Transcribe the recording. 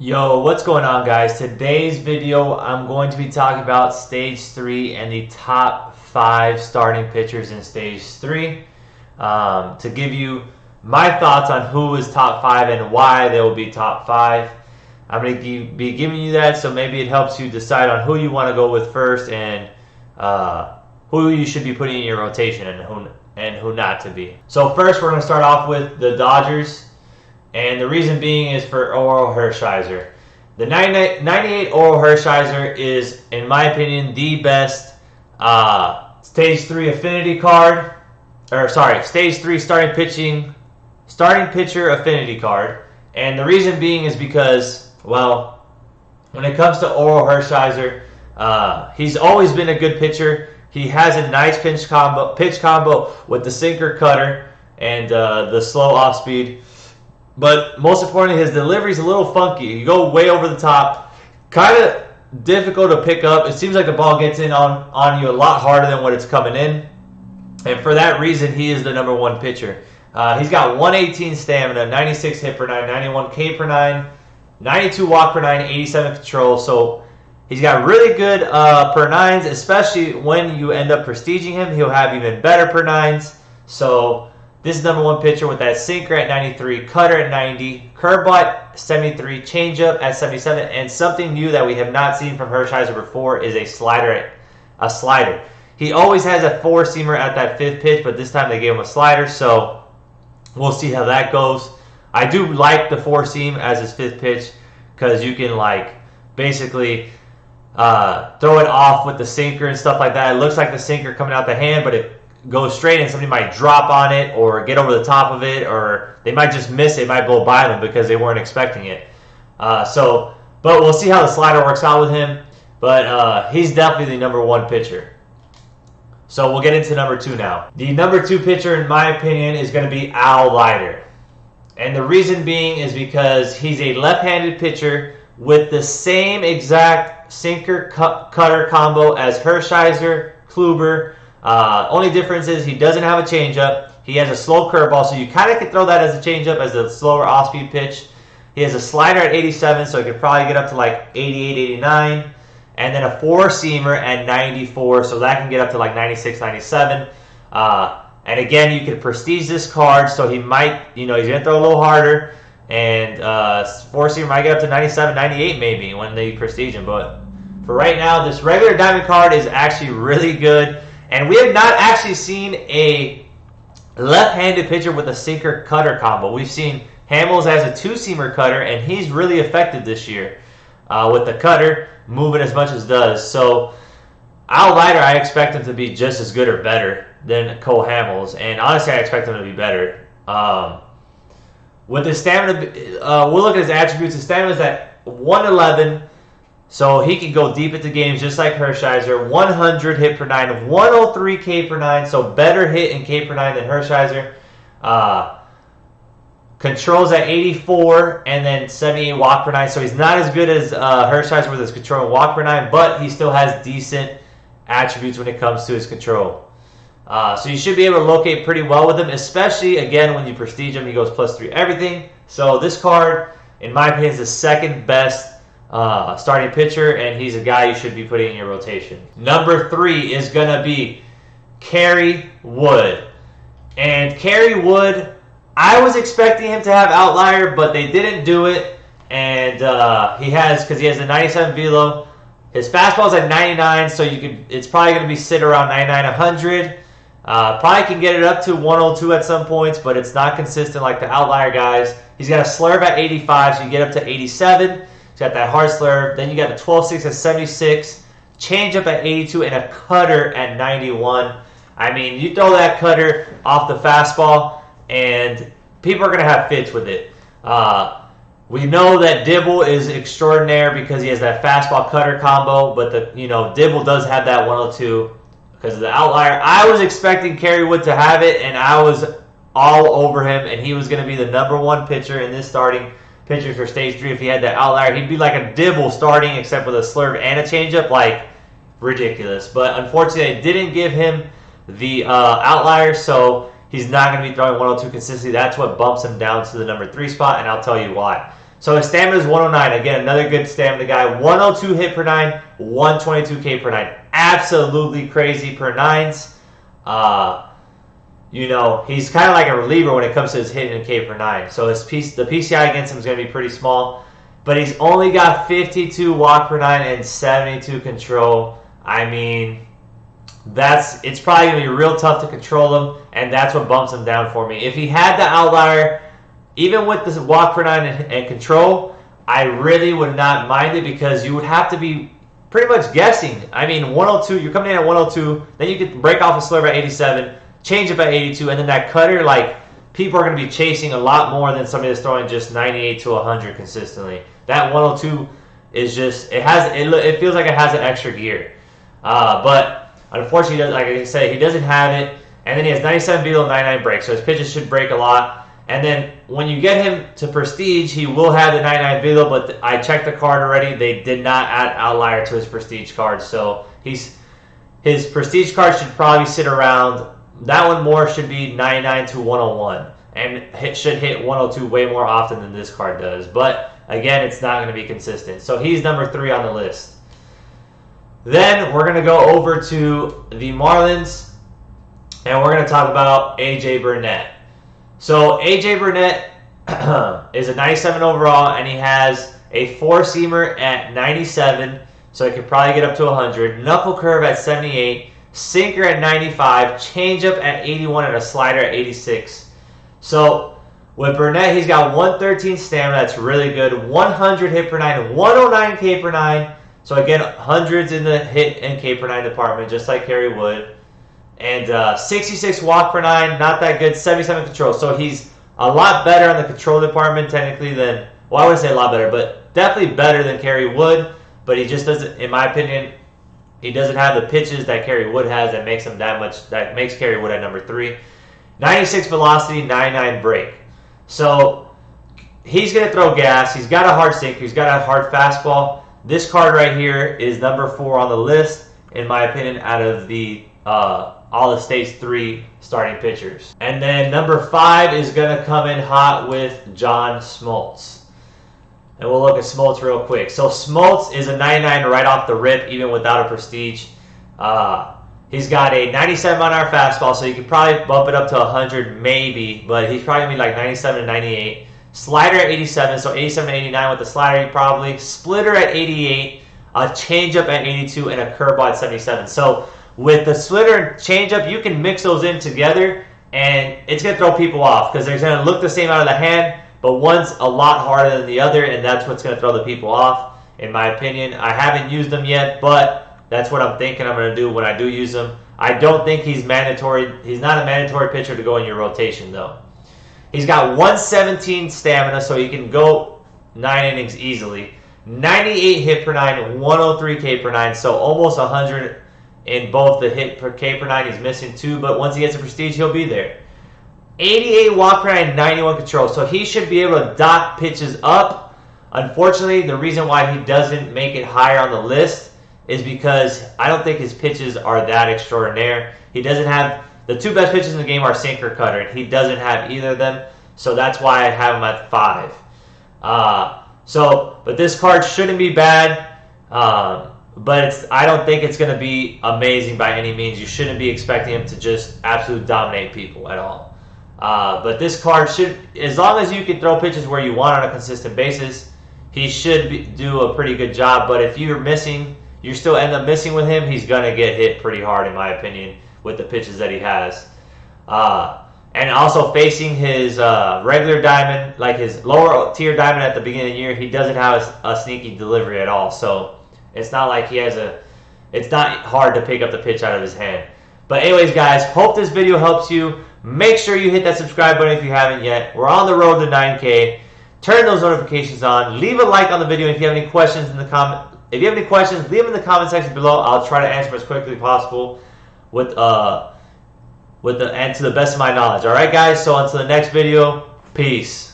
Yo, what's going on, guys? Today's video, I'm going to be talking about Stage 3 and the top 5 starting pitchers in Stage 3 to give you my thoughts on who is top 5 and why they will be top 5. I'm going to be giving you that, so maybe it helps you decide on who you want to go with first and who you should be putting in your rotation and who not to be. So first, we're going to start off with the Dodgers. And the reason being is for Orel Hershiser. The 98 Orel Hershiser is, in my opinion, the best Stage 3 affinity card. Stage 3 starting pitcher affinity card. And the reason being is because, well, when it comes to Orel Hershiser, he's always been a good pitcher. He has a nice pitch combo with the sinker cutter and the slow off speed. But most importantly, his delivery is a little funky. You go way over the top, kind of difficult to pick up. It seems like the ball gets in on you a lot harder than what it's coming in. And for that reason, he is the number one pitcher. He's got 118 stamina, 96 hit per 9, 91 K per 9, 92 walk per 9, 87 control. So he's got really good per 9s, especially when you end up prestiging him. He'll have even better per 9s. So this is number one pitcher with that sinker at 93, cutter at 90, curveball at 73, changeup at 77, and something new that we have not seen from Hershiser before is a slider. He always has a four-seamer at that fifth pitch, but this time they gave him a slider, so we'll see how that goes. I do like the four-seam as his fifth pitch because you can basically throw it off with the sinker and stuff like that. It looks like the sinker coming out the hand, but it goes straight and somebody might drop on it or get over the top of it, or they might just miss it. It might blow by them because they weren't expecting it. But we'll see how the slider works out with him. But he's definitely the number one pitcher. So we'll get into number two now. The number two pitcher, in my opinion, is going to be Al Leiter. And the reason being is because he's a left-handed pitcher with the same exact sinker cutter combo as Hershiser, Kluber. Only difference is he doesn't have a changeup. He has a slow curveball, so you kind of can throw that as a changeup, as a slower off-speed pitch. He has a slider at 87, so he could probably get up to 88, 89. And then a four-seamer at 94, so that can get up to 96, 97. And again, you can prestige this card, so he might, he's going to throw a little harder. And four-seamer might get up to 97, 98 maybe when they prestige him. But for right now, this regular diamond card is actually really good. And we have not actually seen a left-handed pitcher with a sinker cutter combo. We've seen Hamels as a two-seamer cutter, and he's really effective this year with the cutter moving as much as does. So Al Leiter, I expect him to be just as good or better than Cole Hamels, and honestly, I expect him to be better. With his stamina, we'll look at his attributes. His stamina is at 111. So he can go deep into games just like Hershiser. 100 hit per 9, 103 K per 9, so better hit in K per 9 than Hershiser. Controls at 84 and then 78 walk per 9, so he's not as good as Hershiser with his control and walk per 9, but he still has decent attributes when it comes to his control. So you should be able to locate pretty well with him, especially, again, when you prestige him. He goes +3 everything. So this card, in my opinion, is the second best starting pitcher, and he's a guy you should be putting in your rotation. Number 3 is going to be Kerry Wood. And Kerry Wood, I was expecting him to have outlier, but they didn't do it. And because he has a 97 velo. His fastball's at 99, so it's probably going to be sit around 99, 100. Probably can get it up to 102 at some points, but it's not consistent like the outlier guys. He's got a slurve at 85, so you get up to 87. He's got that hard slurve. Then you got a 12-6 at 76, changeup at 82, and a cutter at 91. I mean, you throw that cutter off the fastball, and people are going to have fits with it. We know that Dibble is extraordinary because he has that fastball cutter combo, but Dibble does have that 102 because of the outlier. I was expecting Kerry Wood to have it, and I was all over him, and he was going to be the number one pitcher in this starting pitcher for Stage 3 if he had that outlier. He'd be like a Dibble starting except with a slurve and a changeup, ridiculous. But unfortunately, they didn't give him the outlier, so he's not going to be throwing 102 consistently. That's what bumps him down to the number 3 spot, and I'll tell you why. So his stamina is 109. Again, another good stamina guy. 102 hit per 9, 122 K per 9. Absolutely crazy per 9s. You know, he's kind of like a reliever when it comes to his hit and K per 9. So the PCI against him is going to be pretty small. But he's only got 52 walk per 9 and 72 control. I mean, it's probably going to be real tough to control him, and that's what bumps him down for me. If he had the outlier, even with the walk per 9 and control, I really would not mind it because you would have to be pretty much guessing. I mean, 102, you're coming in at 102, then you could break off a slurve at 87, change up at 82, and then that cutter, like, people are going to be chasing a lot more than somebody that's throwing just 98 to 100 consistently. That 102 is just, it feels like it has an extra gear. But unfortunately, like I say, he doesn't have it. And then he has 97 velo, 99 break. So his pitches should break a lot. And then when you get him to Prestige, he will have the 99 velo, but I checked the card already. They did not add outlier to his Prestige card. So his Prestige card should probably sit around, that one more should be 99 to 101. And it should hit 102 way more often than this card does. But again, it's not going to be consistent. So he's number 3 on the list. Then we're going to go over to the Marlins, and we're going to talk about A.J. Burnett. So A.J. Burnett is a 97 overall, and he has a 4-seamer at 97, so he could probably get up to 100. Knuckle curve at 78, sinker at 95, changeup at 81, and a slider at 86. So with Burnett, he's got 113 stamina. That's really good. 100 hit per 9, 109 K per 9. So again, hundreds in the hit and K per 9 department, just like Kerry Wood. And 66 walk per 9, not that good. 77 control. So he's a lot better on the control department technically than, well, I wouldn't say a lot better, but definitely better than Kerry Wood. But he just doesn't, in my opinion, he doesn't have the pitches that Kerry Wood has that makes him that makes Kerry Wood at number 3. 96 velocity, 99 break. So he's going to throw gas. He's got a hard sinker. He's got a hard fastball. This card right here is number 4 on the list, in my opinion, out of the all the Stage 3 starting pitchers. And then number 5 is going to come in hot with John Smoltz. And we'll look at Smoltz real quick. So Smoltz is a 99 right off the rip, even without a Prestige. He's got a 97 mile-an-hour fastball, so you could probably bump it up to 100 maybe, but he's probably going to be like 97 to 98. Slider at 87, so 87 to 89 with the slider probably. Splitter at 88, a changeup at 82, and a curveball at 77. So with the splitter and changeup, you can mix those in together, and it's going to throw people off because they're going to look the same out of the hand, but one's a lot harder than the other, and that's what's going to throw the people off, in my opinion. I haven't used them yet, but that's what I'm thinking I'm going to do when I do use them. I don't think he's mandatory. He's not a mandatory pitcher to go in your rotation, though. He's got 117 stamina, so he can go 9 innings easily. 98 hit per 9, 103 K per 9, so almost 100 in both the hit per K per 9. He's missing 2, but once he gets a Prestige, he'll be there. 88 walk per 9, 91 control, so he should be able to dot pitches up. Unfortunately, the reason why he doesn't make it higher on the list is because I don't think his pitches are that extraordinary. He doesn't have, the 2 best pitches in the game are sinker, cutter, and he doesn't have either of them, so that's why I have him at 5. But this card shouldn't be bad, but I don't think it's going to be amazing by any means. You shouldn't be expecting him to just absolutely dominate people at all. But this card should, as long as you can throw pitches where you want on a consistent basis, he should do a pretty good job. But if you're missing, you still end up missing with him, he's going to get hit pretty hard, in my opinion, with the pitches that he has. And also facing his regular diamond, like his lower tier diamond at the beginning of the year, he doesn't have a sneaky delivery at all. So it's not like he has it's not hard to pick up the pitch out of his hand. But anyways, guys, hope this video helps you. Make sure you hit that subscribe button if you haven't yet. We're on the road to 9K. Turn those notifications on. Leave a like on the video if you have any questions in the comment. If you have any questions, leave them in the comment section below. I'll try to answer them as quickly as possible and to the best of my knowledge. All right, guys. So until the next video, peace.